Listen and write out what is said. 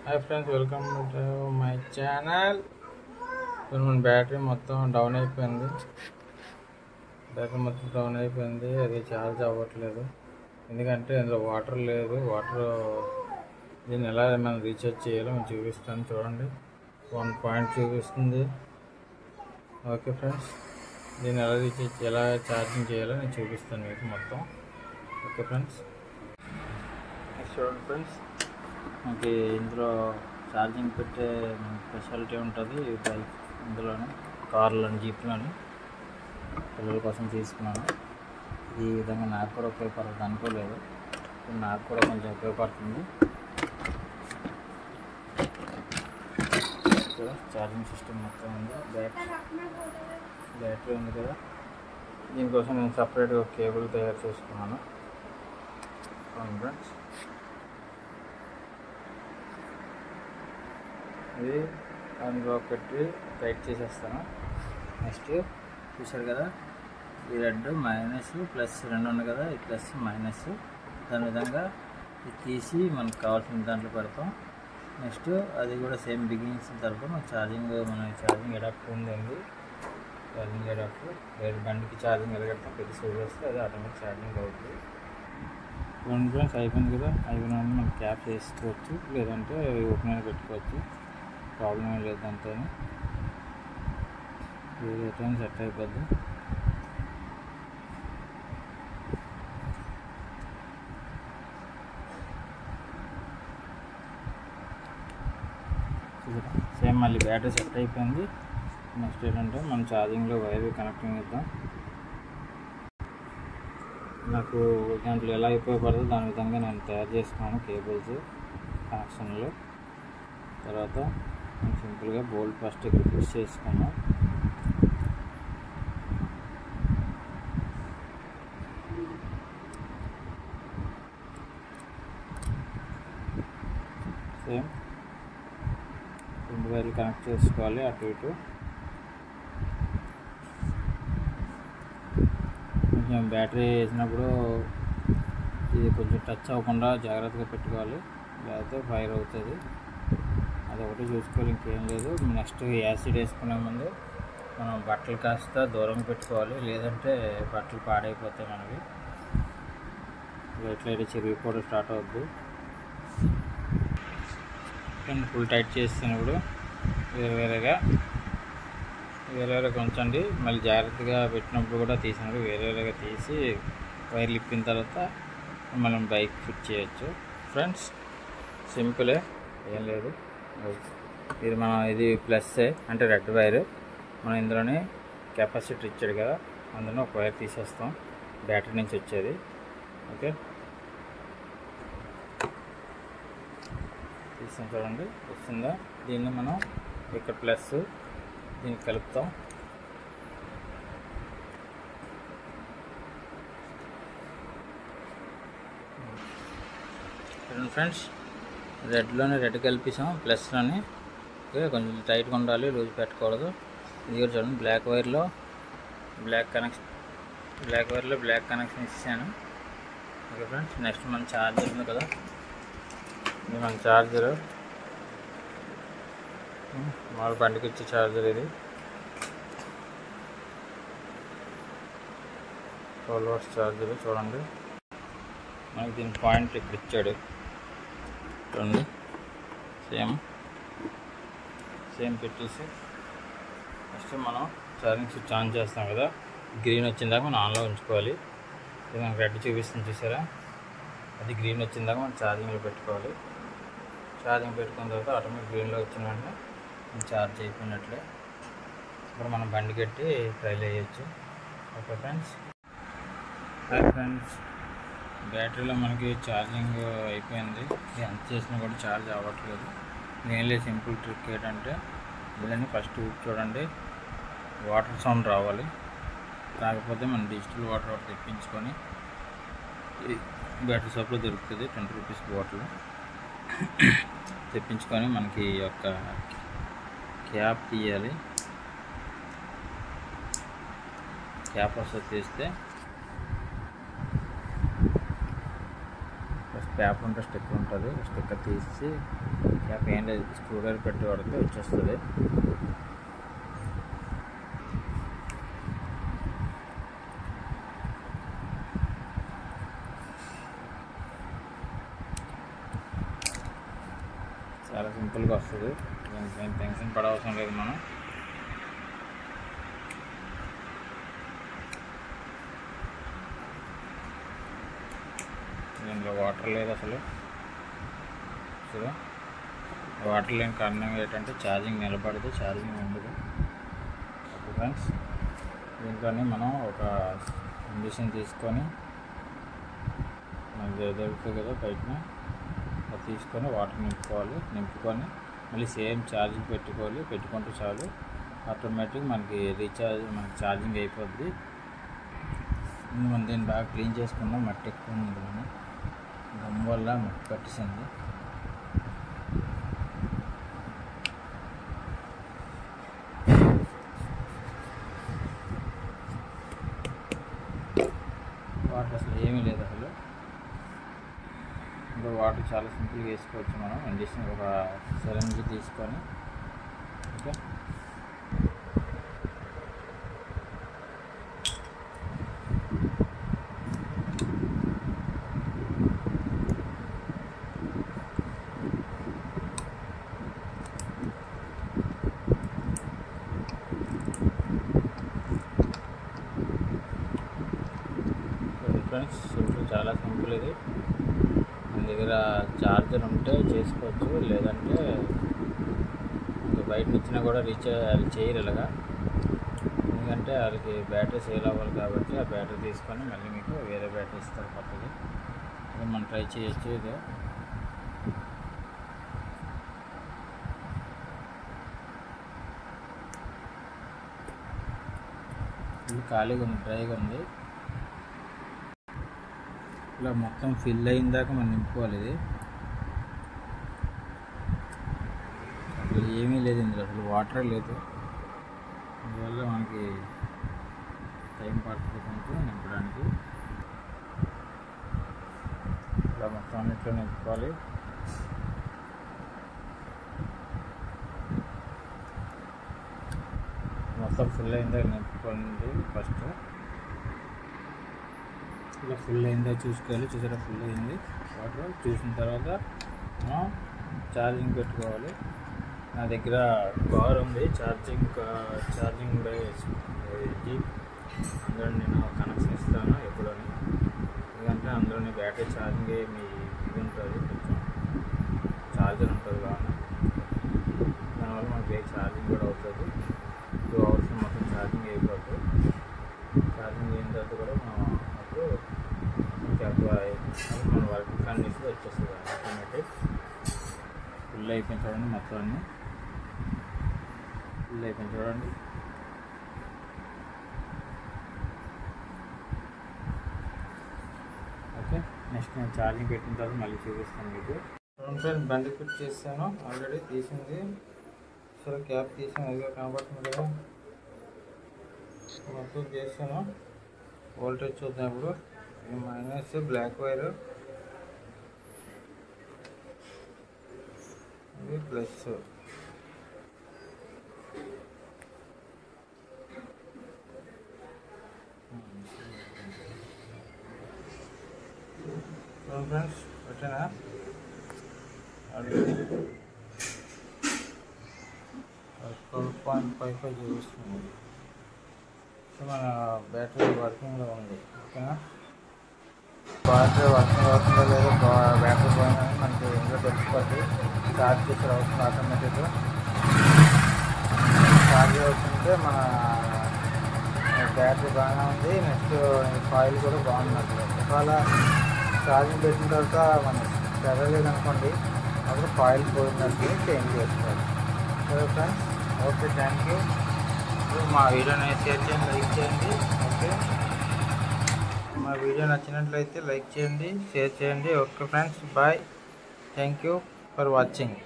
Hi friends, welcome to my channel. మన battery మొత్తం down అయిపోయింది. అది ఛార్జ్ అవ్వట్లేదు. ఎందుకంటే ఇందులో వాటర్ లేదు. దీన్ని ఎలా మనం రీఛార్జ్ చేయాలో నేను చూపిస్తాను. చూడండి, 1 పాయింట్ చూపిస్తుంది. ఓకే ఫ్రెండ్స్, దీన్ని ఎలా ఛార్జింగ్ చేయాలో నేను చూపిస్తాను మీకు మొత్తం. ఓకే ఫ్రెండ్స్, చూడండి ఫ్రెండ్స్, మనకి ఇందులో ఛార్జింగ్ పెట్టే స్పెషాలిటీ ఉంటుంది. బైక్ ఇందులోనే, కార్లోని, జీప్లోని పిల్లల కోసం తీసుకున్నాను. ఈ విధంగా నాకు కూడా ఉపయోగపడుతుంది అనుకోలేదు, నాకు కూడా కొంచెం ఉపయోగపడుతుంది. ఛార్జింగ్ సిస్టమ్ మొత్తం ఉంది. బ్యాటరీ ఉంది కదా, దీనికోసం నేను సపరేట్గా కేబుల్ తయారు చేసుకున్నాను ఫ్రెండ్స్. ఇది అందులో పెట్టి టైట్ చేసేస్తాను. నెక్స్ట్ చూసారు కదా, ఈ రెడ్ మైనస్ ప్లస్ రెండు ఉన్నాయి కదా, ఈ ప్లస్ మైనస్ దాని విధంగా ఇది తీసి మనకు కావాల్సిన దాంట్లో పెడతాం. నెక్స్ట్ అది కూడా సేమ్ బిగినింగ్స్ తరపు మన ఛార్జింగ్ అడాప్టర్ ఉందండి. ఛార్జింగ్ అడాప్టర్ వేరే బండికి ఛార్జింగ్ ఎలాగెడతాం పెట్టి సూట్ చేస్తే అది ఆటోమేటిక్ ఛార్జింగ్ అవుతుంది. ఫ్రెండ్స్ అయిపోయింది కదా, అయిపోయిన మనం క్యాప్ చేసుకోవచ్చు, లేదంటే ఓపెన్ అయినా పెట్టుకోవచ్చు, ప్రాబ్లం ఏం లేదు. అంతే ఇది సెట్ అయిపోద్ది. సేమ్ మళ్ళీ బ్యాటరీ సెట్ అయిపోయింది. నెక్స్ట్ ఏంటంటే మనం ఛార్జింగ్లో వైర్ కనెక్టింగ్ ఇద్దాం. నాకు దాంట్లో ఎలా ఉపయోగపడుతుందో దాని విధంగా నేను తయారు చేసుకున్నాను కేబుల్స్ కనెక్షన్లు. తర్వాత సింపుల్గా బోల్ట్ ఫస్ట్ ఇక్కడ ఫిక్స్ చేసుకున్నాం. సేమ్ 2 వైర్లు కనెక్ట్ చేసుకోవాలి అటు ఇటు. కొంచెం బ్యాటరీ వేసినప్పుడు ఇది కొంచెం టచ్ అవ్వకుండా జాగ్రత్తగా పెట్టుకోవాలి, లేకపోతే ఫైర్ అవుతుంది. అదొకటి చూసుకోవాలి, ఇంకేం లేదు. నెక్స్ట్ యాసిడ్ వేసుకునే ముందు మనం బట్టలు కాస్త దూరం పెట్టుకోవాలి, లేదంటే బట్టలు పాడైపోతాయి మనవి. ఎట్లయితే చిరిగిపోవడం స్టార్ట్ అవుద్ది. ఫుల్ టైట్ చేసినప్పుడు వేరేగా ఉంచండి. మళ్ళీ జాగ్రత్తగా పెట్టినప్పుడు కూడా తీసినప్పుడు వేరేగా తీసి వైర్లు ఇప్పిన తర్వాత మనం బైక్ ఫిట్ చేయొచ్చు ఫ్రెండ్స్. సింపులే, ఏం లేదు. ఇది ప్లస్ అంటే రెడ్ వైర్. మనం ఇందులోనే కెపాసిటర్ ఇచ్చాడు కదా, అందులో ఒక వైర్ తీసేస్తాం, బ్యాటరీ నుంచి వచ్చేది. ఓకే, తీసాం చూడండి, వస్తుందా. దీన్ని మనం ఇక్కడ ప్లస్ దీనికి కలుపుతాం. ఫ్రెండ్స్, రెడ్ కలిపేసాం, ప్లస్లోని కొంచెం టైట్గా ఉండాలి, లూజ్ పెట్టకూడదు. ఇది కూడా చూడండి, బ్లాక్ వైర్లో బ్లాక్ కనెక్షన్ ఇచ్చాను. ఓకే ఫ్రెండ్స్, నెక్స్ట్ మన ఛార్జర్ ఉంది కదా, ఇది మన ఛార్జరు, మన బండికి ఇచ్చే ఛార్జర్. ఇది 12 వాట్స్ ఛార్జర్. చూడండి, మనకి దీని పాయింట్ ఇక్కడ ఇచ్చాడు చూడండి. సేమ్ పెట్టేసి నెక్స్ట్ మనం ఛార్జింగ్ స్విచ్ ఆన్ చేస్తాం కదా, గ్రీన్ వచ్చిందాక మనం ఆన్లో ఉంచుకోవాలి. ఇది మనకు రెడ్ చూపిస్తుంది చూసారా, అది గ్రీన్ వచ్చిందాక మనం ఛార్జింగ్లో పెట్టుకోవాలి. ఛార్జింగ్ పెట్టుకున్న తర్వాత ఆటోమేటిక్ గ్రీన్లో వచ్చిన వెంటనే ఛార్జ్ అయిపోయినట్లే. ఇప్పుడు మనం బండి కట్టి ట్రైల్ వేయచ్చు. Okay friends. హాయ్ ఫ్రెండ్స్, బ్యాటరీలో మనకి ఛార్జింగ్ అయిపోయింది. ఎంత చేసినా కూడా ఛార్జ్ అవ్వట్లేదు. మెయిన్లీ సింపుల్ ట్రిక్ ఏంటంటే, ఇవన్నీ ఫస్ట్ చూడండి, వాటర్ సౌండ్ రావాలి. కాకపోతే మనం డిజిటల్ వాటర్ తెప్పించుకొని, బ్యాటరీ షాప్లో దొరుకుతుంది, 20 రూపీస్ బాటిల్ తెప్పించుకొని మనకి యొక్క క్యాప్ తీయాలి. క్యాప్ వస్తుంది తీస్తే పేపర్ ఉంటే స్టిక్కర్ ఉంటుంది, స్టిక్కర్ తీసి క్యాప్ ఏం లేదు స్క్రూ డ్రైవర్ పెట్టి వాడితే వచ్చేస్తుంది. చాలా సింపుల్గా వస్తుంది, దీనికి ఏం టెన్షన్ పడవసరం లేదు. మనం దీంట్లో వాటర్ లేదు అసలు. సరే, వాటర్ లేని కారణం ఏంటంటే ఛార్జింగ్ నిలబడితే ఛార్జింగ్ ఉండదు. ఓకే ఫ్రెండ్స్, దీంట్లోనే మనం ఒక ఇంజక్షన్ తీసుకొని మనకి దొరుకుతుంది కదా బయటన, అది తీసుకొని వాటర్ నింపుకొని మళ్ళీ సేమ్ ఛార్జింగ్ పెట్టుకుంటూ చాలు, ఆటోమేటిక్ మనకి ఛార్జింగ్ అయిపోద్ది. మనం దీన్ని బాగా క్లీన్ చేసుకుందాం. మట్టి ఎక్కువ ఉంది, మనం గమ్ వల్ల మట్టి పట్టేసింది. వాటర్ అసలు ఏమీ లేదు అసలు. ఇంకా వాటర్ చాలా సింపుల్గా వేసుకోవచ్చు మనం. ఇంజక్షన్ ఒక సిరంజ్ తీసుకొని, ఓకే, ఫ్రెండ్స్ సింపుల్, చాలా సింపుల్ ఇది. మన దగ్గర చార్జర్ ఉంటే చేసుకోవచ్చు, లేదంటే బయట ఇచ్చినా కూడా అది చేయరు ఇలాగా. ఎందుకంటే వాళ్ళకి బ్యాటరీ సేల్ అవ్వాలి కాబట్టి ఆ బ్యాటరీ తీసుకొని మళ్ళీ మీకు వేరే బ్యాటరీ ఇస్తారు కొత్తది. అది మనం ట్రై చేయొచ్చు. ఇది ఖాళీగా ఉంది, డ్రైగా ఉంది. ఇలా మొత్తం ఫిల్ అయిన దాకా మనం నింపుకోవాలి. ఇది అసలు ఏమీ లేదు ఇందులో, అసలు వాటర్ లేదు. అందువల్ల మనకి టైం పడుతుంది కొంచెం నింపడానికి. ఇలా మొత్తం అన్నిట్లో నింపుకోవాలి. మొత్తం ఫుల్ అయిన దాకా నింపుకోండి ఫస్ట్. ఇలా ఫుల్ అయిందా చూసుకోవాలి. చూసారా, ఫుల్ అయింది వాటర్. చూసిన తర్వాత మనం ఛార్జింగ్ పెట్టుకోవాలి. నా దగ్గర కార్ ఉంది, ఛార్జింగ్ ఇది అందులో నేను కనెక్షన్ ఇస్తాను ఎప్పుడని. ఎందుకంటే అందులో బ్యాటరీ ఛార్జింగ్ మీ ఇది ఉంటుంది, కొంచెం ఛార్జర్ ఉంటుంది కావున దానివల్ల మనకి బేక్ ఛార్జింగ్ కూడా అవుతుంది. 2 hours మొత్తం ఛార్జింగ్ అయిపోతుంది. ఛార్జింగ్ అయిన తర్వాత కూడా మనం అప్పుడు మన వర్క్ కండిషన్ వచ్చేస్తుంది ఆటోమేటిక్. ఫుల్ అయిపోయింది చూడండి, మొత్తం అన్నీ ఫుల్ అయిపోయింది చూడండి. ఓకే, నెక్స్ట్ నేను ఛార్జింగ్ పెట్టిన తర్వాత మళ్ళీ చూపిస్తాను మీకు. ఫ్రెండ్స్, బండి ఫిట్ చేశాను ఆల్రెడీ, తీసింది. సరే, క్యాప్ తీసాను, అదిగా కనబడుతుంది కదా. మొత్తం చేశాను. వోల్టేజ్ చూద్దాం ఇప్పుడు. మైనస్ బ్లాక్ వైర్, ఇది ప్లస్. ఫ్రెండ్స్ పెట్టినా ఆల్రెడీ 12.55 చూపిస్తుంది. సో మన బ్యాటరీ వర్కింగ్లో ఉంది. ఓకేనా, బ్యాటరీ వర్కింగ్ అవుతుందో లేదో బ్యాటరీ పోయిందని మనకి ఇంట్లో తెలిసిపోద్ది. ఛార్జ్ చేసే అవుతుంది ఆటోమేటిక్గా. ఛార్జ్ అవుతుంటే మన బ్యాటరీ బాగానే ఉంది. నెక్స్ట్ కాయిల్ కూడా బాగున్నట్టు. ఒకవేళ ఛార్జింగ్ పెట్టిన తర్వాత మనం పెరగలేదు అనుకోండి, అప్పుడు కాయిల్ పోయినట్టు చేంజ్ చేసుకోవాలి. సరే ఫ్రెండ్స్, ఓకే, థ్యాంక్ యూ. మా వీడియోని షేర్ చేయండి, లైక్ చేయండి. ఓకే, మా వీడియో నచ్చినట్లయితే లైక్ చేయండి, షేర్ చేయండి. Okay friends, bye. Thank you for watching.